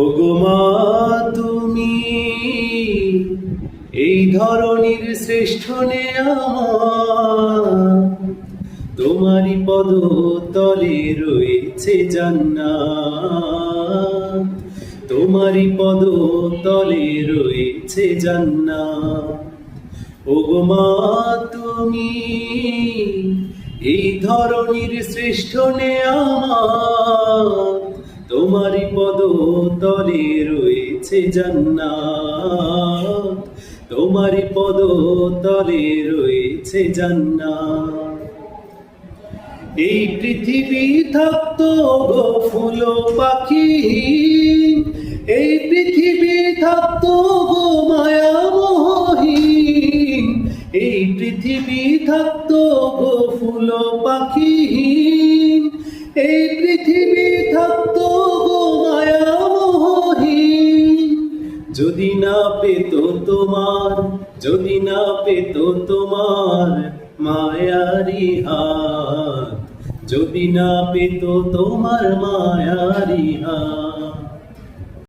ওগো মা তুমি এই ধরনের শ্রেষ্ঠ নেয়ামত, তোমারই পদ তলে রয়েছে জান্নাত, তোমারই পদ তলে রয়েছে জান্নাত। ওগো মা তুমি এই ধরনের শ্রেষ্ঠ নেয়ামত, তোমারই পদ তলে রয়েছে জান্নাত, তোমারই পদ তলে রয়েছে জান্নাত। এই পৃথিবী থাকতো গো ফুল পাখি, এই পৃথিবী থাকতো গো মায়ামহীন, এই পৃথিবী থাকতো গো ফুল পাখি, এই পৃথিবী থাকতো গো মায়ামহীন। যদি না পেত তোমার, যদি না পেত তোমার মায়ারি হাত, যদি না পেত তোমার মায়ারি হাত।